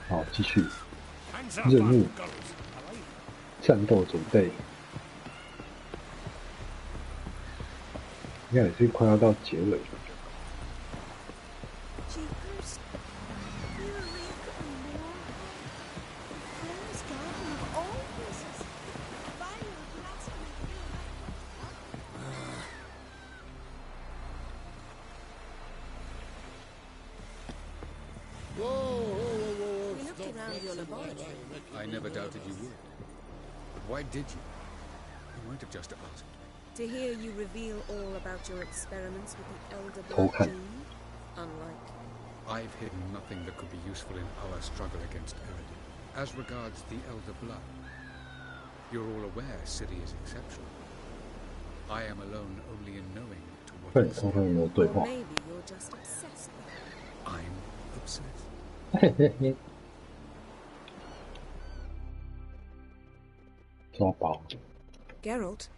好，继续。任务：战斗准备。应该也是快要到结尾了。I never doubted you would. But why did you? You might have just asked. To hear you reveal all about your experiments with the Elder Blood gene, unlike... I've hidden nothing that could be useful in our struggle against Eridin. As regards the Elder Blood, you're all aware Ciri is exceptional. I am alone only in knowing to what extent. Or maybe you're just obsessed with her. I'm obsessed. 抓包。Geralt.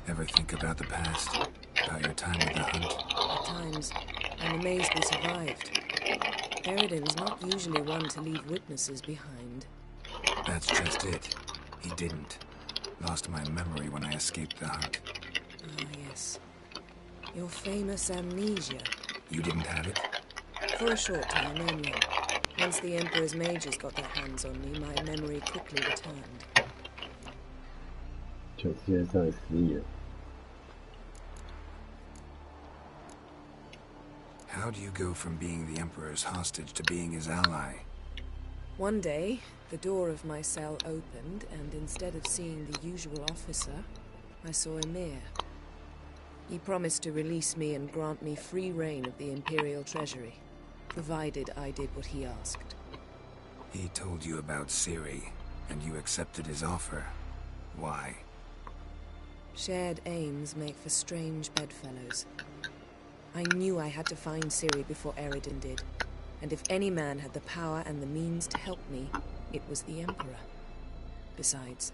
Ever think about the past? About your time with the hunt? At times, I'm amazed we survived. Eridin's not usually one to leave witnesses behind. That's just it. He didn't. Lost my memory when I escaped the hunt. Ah, yes. Your famous amnesia. You didn't have it? For a short time only. Once the Emperor's mages got their hands on me, my memory quickly returned. 就世界上的失忆了。How do you go from being the Emperor's hostage to being his ally? One day, the door of my cell opened, and instead of seeing the usual officer, I saw Emir. He promised to release me and grant me free reign of the Imperial Treasury, provided I did what he asked. He told you about Ciri, and you accepted his offer. Why? Shared aims make for strange bedfellows. I knew I had to find Ciri before Eridin did, and if any man had the power and the means to help me, it was the Emperor. Besides,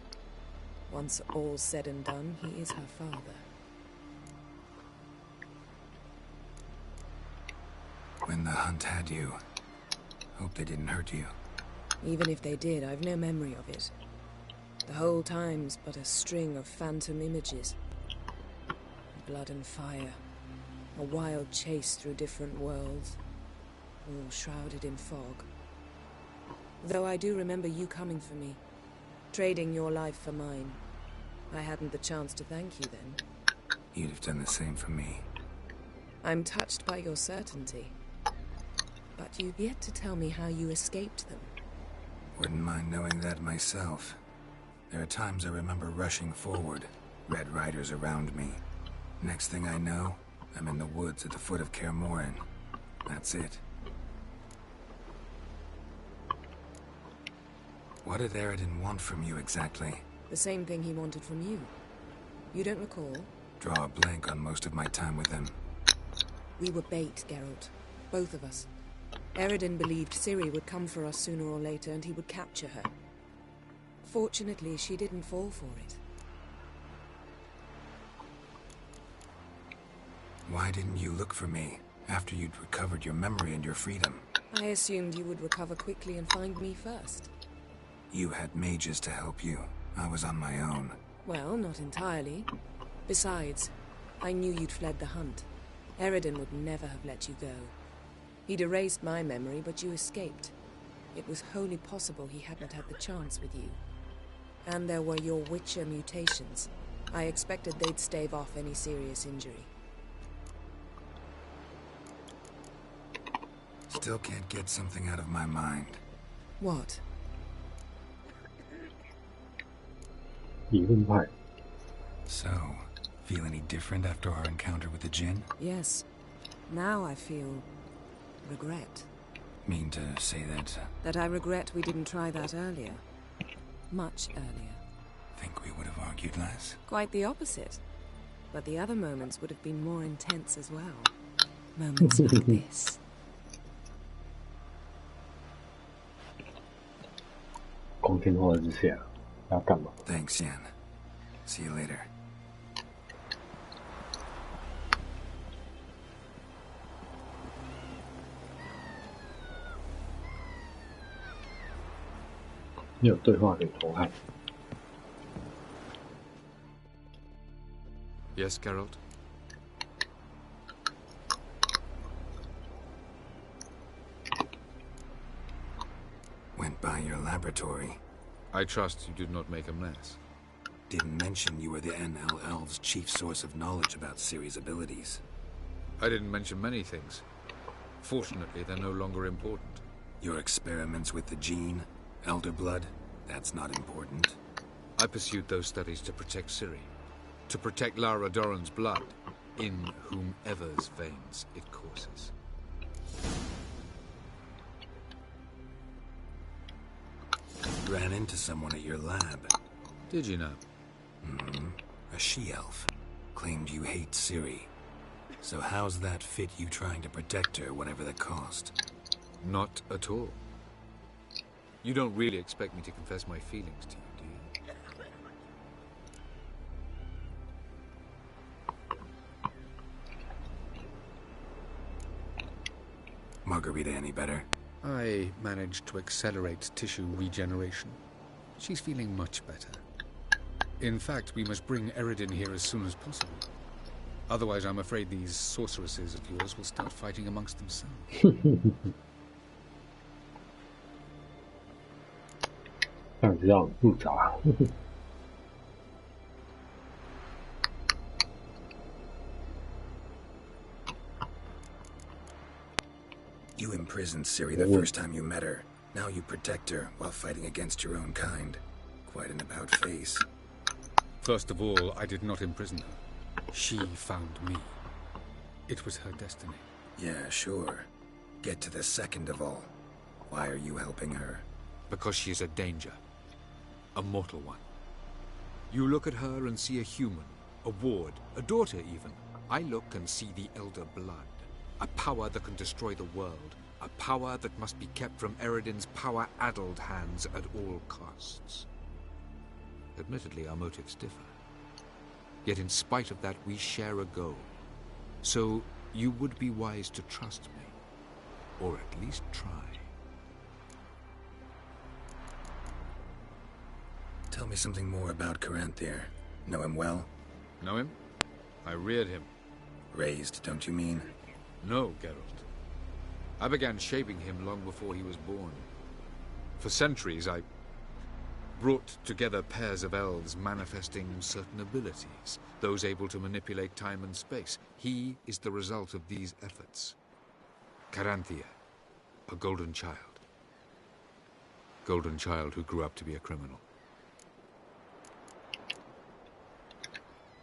once all's said and done, he is her father. When the hunt had you, hope they didn't hurt you. Even if they did, I've no memory of it. The whole time's but a string of phantom images. Blood and fire. A wild chase through different worlds. All shrouded in fog. Though I do remember you coming for me. Trading your life for mine. I hadn't the chance to thank you then. You'd have done the same for me. I'm touched by your certainty. But you've yet to tell me how you escaped them. Wouldn't mind knowing that myself. There are times I remember rushing forward, Red Riders around me. Next thing I know, I'm in the woods at the foot of Kaer Morhen. That's it. What did Eridin want from you exactly? The same thing he wanted from you. You don't recall? Draw a blank on most of my time with him. We were bait, Geralt. Both of us. Eridin believed Ciri would come for us sooner or later and he would capture her. Fortunately, she didn't fall for it. Why didn't you look for me after you'd recovered your memory and your freedom? I assumed you would recover quickly and find me first. You had mages to help you. I was on my own. Well, not entirely. Besides, I knew you'd fled the hunt. Eridin would never have let you go. He'd erased my memory, but you escaped. It was wholly possible he hadn't had the chance with you. And there were your Witcher mutations. I expected they'd stave off any serious injury. Still can't get something out of my mind. What? 理论派。 So, feel any different after our encounter with the Djinn? Yes. Now I feel... regret. Mean to say that... That I regret we didn't try that earlier. Much earlier. Think we would have argued less? Quite the opposite. But the other moments would have been more intense as well. Moments like this.光天化日之下，要干嘛？ Thanks, Yen. See you later. 你有对话可以偷看。Yes, Geralt? Went by your laboratory. I trust you did not make a mess. Didn't mention you were the NL Elves' chief source of knowledge about Ciri's abilities. I didn't mention many things. Fortunately, they're no longer important. Your experiments with the gene, Elder Blood, that's not important. I pursued those studies to protect Ciri. To protect Lara Doran's blood, in whomever's veins it courses. Ran into someone at your lab. Did you know? A she-elf. Claimed you hate Ciri. So how's that fit you trying to protect her, whatever the cost? Not at all. You don't really expect me to confess my feelings to you, do you? Margarita any better? I managed to accelerate tissue regeneration. She's feeling much better. In fact, we must bring Eredin here as soon as possible. Otherwise, I'm afraid these sorceresses of yours will start fighting amongst themselves. 想知道很复杂。You imprisoned Ciri the first time you met her. Now you protect her while fighting against your own kind. Quite an about-face. First of all, I did not imprison her. She found me. It was her destiny. Yeah, sure. Get to the second of all. Why are you helping her? Because she is a danger. A mortal one. You look at her and see a human, a ward, a daughter even. I look and see the Elder Blood. A power that can destroy the world. A power that must be kept from Eredin's power-addled hands at all costs. Admittedly, our motives differ. Yet in spite of that, we share a goal. So, you would be wise to trust me. Or at least try. Tell me something more about Caranthir. Know him well? Know him? I reared him. Raised, don't you mean? No, Geralt. I began shaping him long before he was born. For centuries, I brought together pairs of elves manifesting certain abilities, those able to manipulate time and space. He is the result of these efforts. Caranthir, a golden child. Golden child who grew up to be a criminal.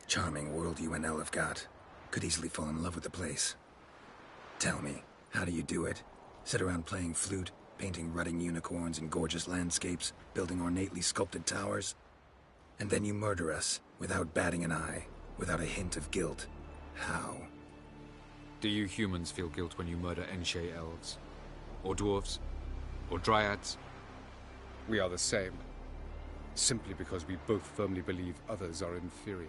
Charming world you and El have got. Could easily fall in love with the place. Tell me, how do you do it? Sit around playing flute, painting rutting unicorns in gorgeous landscapes, building ornately sculpted towers? And then you murder us, without batting an eye, without a hint of guilt. How? Do you humans feel guilt when you murder Enshe elves? Or dwarves? Or dryads? We are the same. Simply because we both firmly believe others are inferior.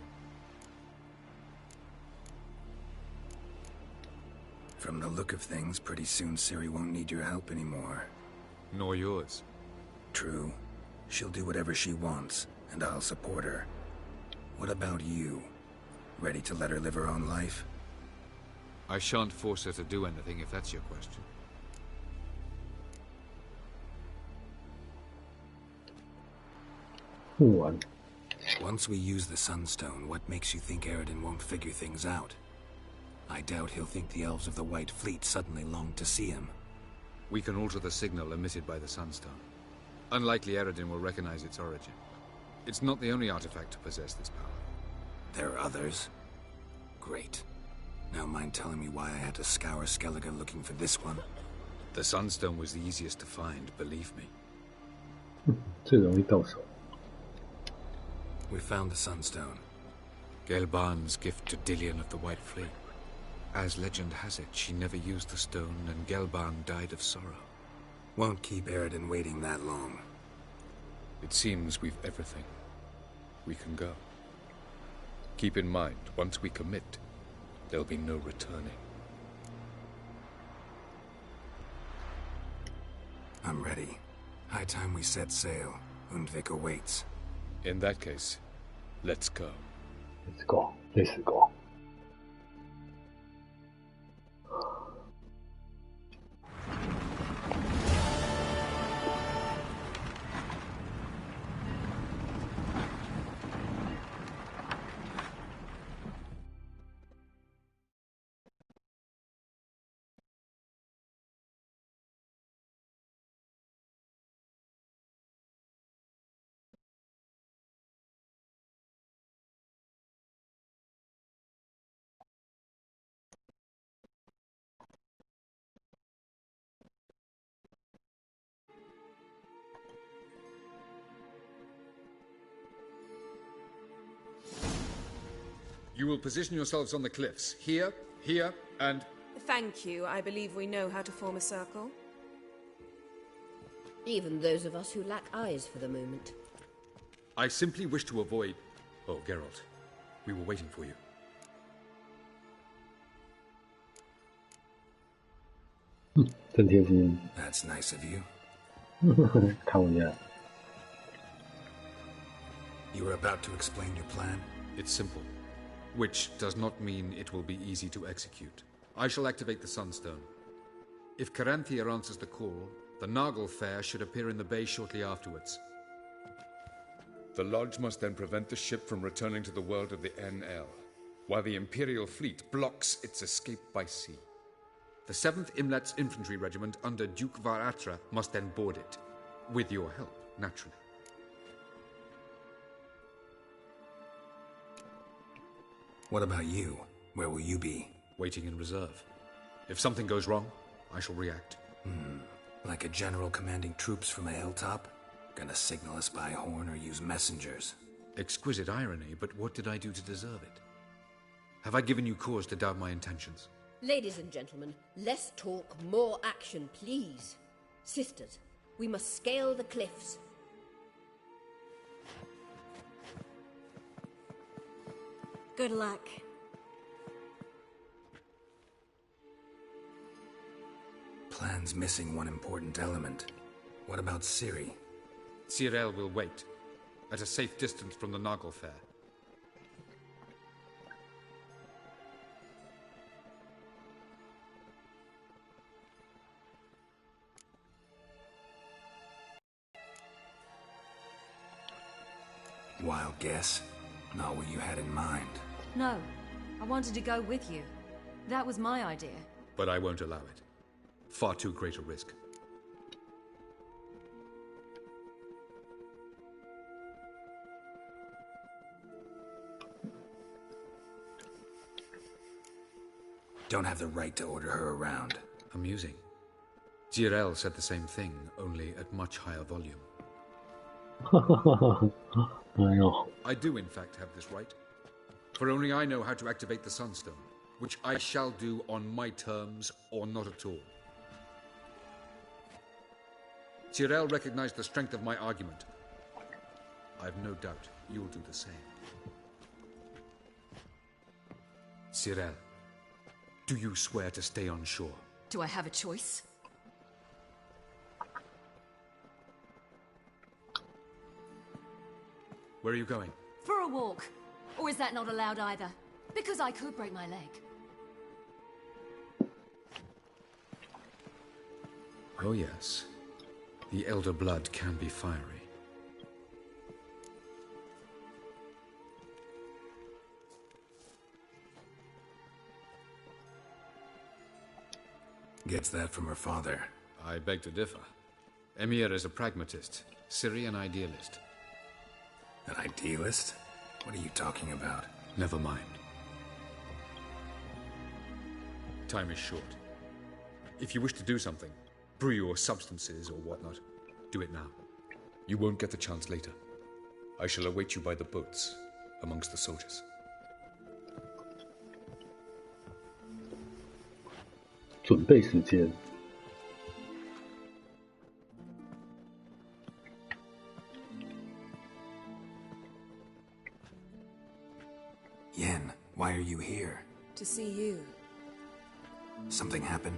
From the look of things, pretty soon Ciri won't need your help anymore. Nor yours. True. She'll do whatever she wants, and I'll support her. What about you? Ready to let her live her own life? I shan't force her to do anything if that's your question. Once we use the Sunstone, what makes you think Eredin won't figure things out? I doubt he'll think the elves of the White Fleet suddenly long to see him. We can alter the signal emitted by the Sunstone. Unlikely Eredin will recognize its origin. It's not the only artifact to possess this power. There are others? Great. Now mind telling me why I had to scour Skellige looking for this one? The Sunstone was the easiest to find, believe me. 最容易到手。 We found the Sunstone. Gelban's gift to Dillion of the White Fleet. As legend has it, she never used the stone, and Gelban died of sorrow. Won't keep Eredin waiting that long. It seems we've everything. We can go. Keep in mind, once we commit, there'll be no returning. I'm ready. High time we set sail. Undvik awaits. In that case, let's go. Let's go. Let's go. You will position yourselves on the cliffs. Here, here, and... Thank you. I believe we know how to form a circle. Even those of us who lack eyes for the moment. I simply wish to avoid... Oh, Geralt. We were waiting for you.真贴心。 That's nice of you. 看我一眼。 You were about to explain your plan? It's simple. Which does not mean it will be easy to execute. I shall activate the Sunstone. If Caranthia answers the call, the Nargle Fair should appear in the bay shortly afterwards. The Lodge must then prevent the ship from returning to the world of the NL, while the Imperial fleet blocks its escape by sea. The 7th Imlet's Infantry Regiment under Duke Varatra must then board it. With your help, naturally. What about you? Where will you be? Waiting in reserve. If something goes wrong, I shall react. Like a general commanding troops from a hilltop? Gonna signal us by horn or use messengers? Exquisite irony, but what did I do to deserve it? Have I given you cause to doubt my intentions? Ladies and gentlemen, less talk, more action, please. Sisters, we must scale the cliffs. Good luck. Plan's missing one important element. What about Ciri? Cyril will wait, at a safe distance from the Nargle Fair. Wild guess? Not what you had in mind. No, I wanted to go with you. That was my idea. But I won't allow it. Far too great a risk. Don't have the right to order her around. Amusing. Jirel said the same thing, only at much higher volume. 哎呦， I do, in fact, have this right. For only I know how to activate the Sunstone, which I shall do on my terms or not at all. Tyrell recognized the strength of my argument. I've no doubt you'll do the same. Cyril, do you swear to stay on shore? Do I have a choice? Where are you going? For a walk. Or is that not allowed either? Because I could break my leg. Oh yes. The elder blood can be fiery. Gets that from her father. I beg to differ. Emir is a pragmatist, Ciri an idealist. An idealist? What are you talking about? Never mind. Time is short. If you wish to do something, brew your substances or whatnot, do it now. You won't get the chance later. I shall await you by the boats, amongst the soldiers. 准备时间。 Yen, why are you here? To see you. Something happen?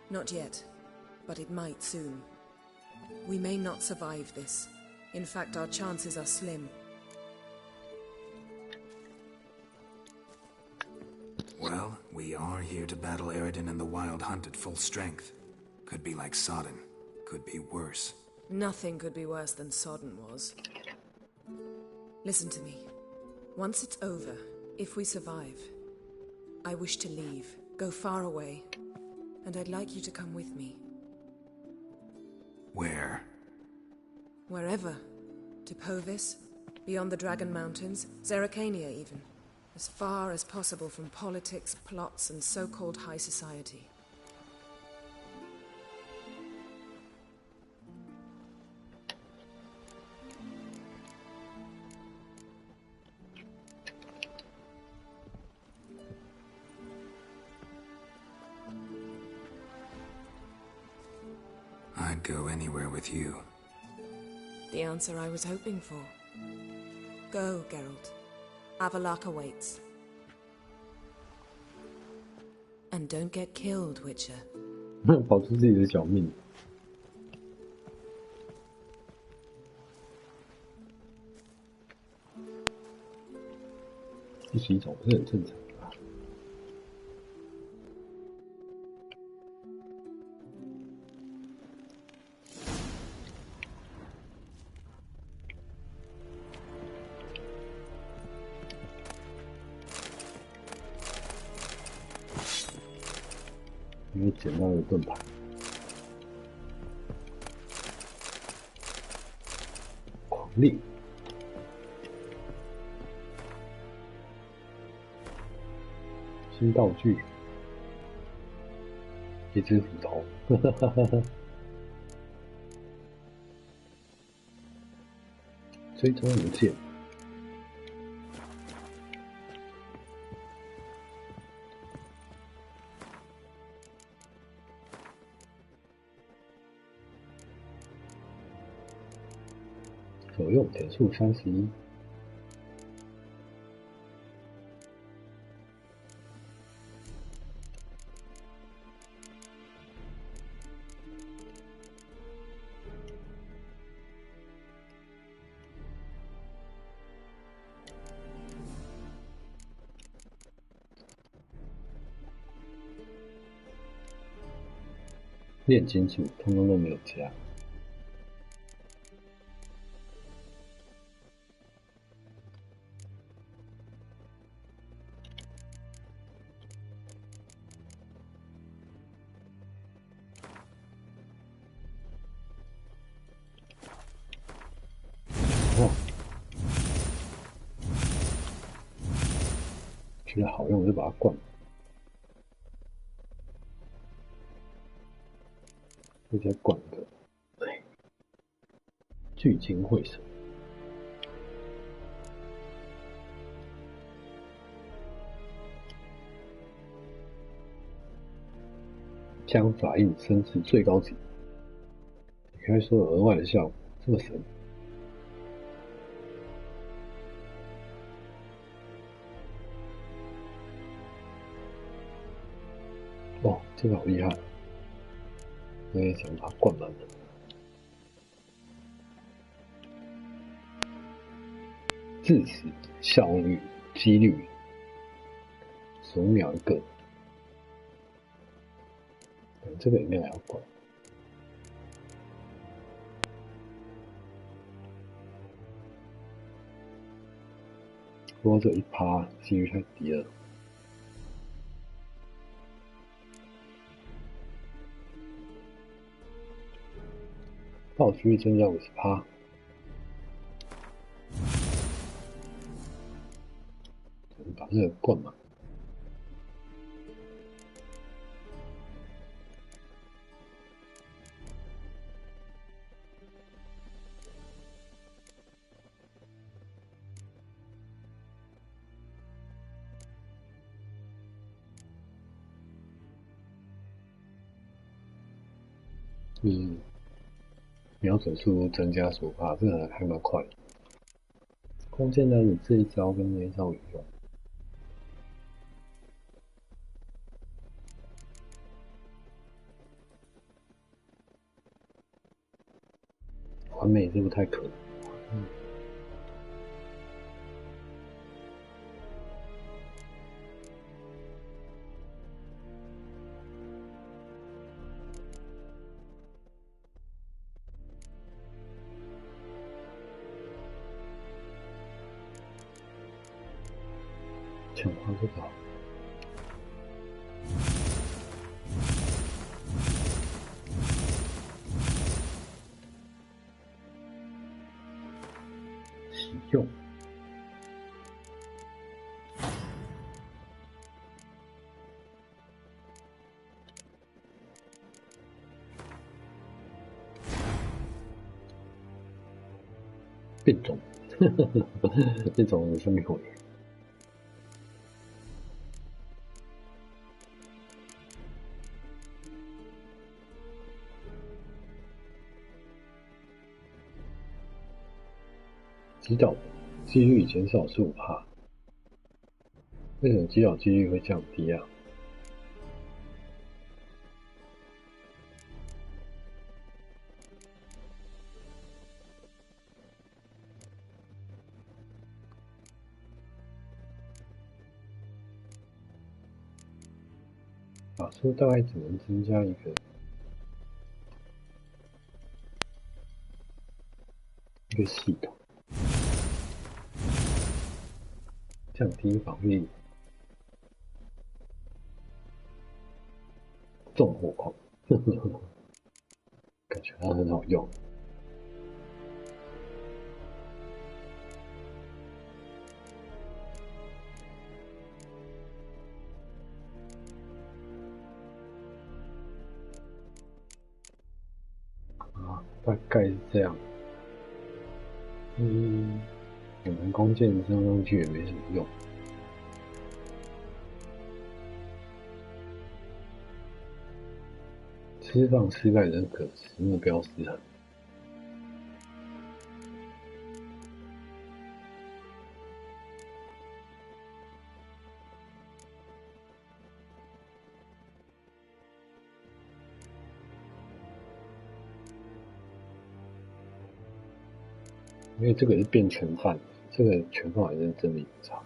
Not yet, but it might soon. We may not survive this. In fact, our chances are slim. Well, we are here to battle Eridan and the Wild Hunt at full strength. Could be like Sodden. Could be worse. Nothing could be worse than Sodden was. Listen to me. Once it's over, if we survive, I wish to leave, go far away, and I'd like you to come with me. Where? Wherever. To Povis, beyond the Dragon Mountains, Zerrikania even. As far as possible from politics, plots, and so-called high society. I'd go anywhere with you. The answer I was hoping for. Go, Geralt. Avalok awaits. And don't get killed, Witcher. 保住自己的小命。这是一种不是很正常的吧？因为捡到了盾牌，狂猎，新道具，一只斧头，追踪无限。所用点数31。炼金术通通都没有加。觉得好用我就把它灌了，再加灌一个，对，聚精会神，将法印升至最高级，你可以说有额外的效果，这么神。哇，这个好厉害！我也想把它灌满了。致死效率、几率，15秒一个。这个应该也要灌。不过这1%几率太低了。道具增加50%，把这个灌满。瞄准速度增加15%，这个还蛮快的。关键呢，你这一招跟那一招有用。完美是不太可能。强化这个好。使用。变种，变种的生命回。击倒几率减少15%，为什么击倒几率会降低啊？法术大概只能增加一个系统，降低防御力，重火狂，感觉它很好用。大概是这样。我们弓箭升上去也没什么用。释放失败认可使目标失衡。因为这个是变全范，这个全范好像真的有差。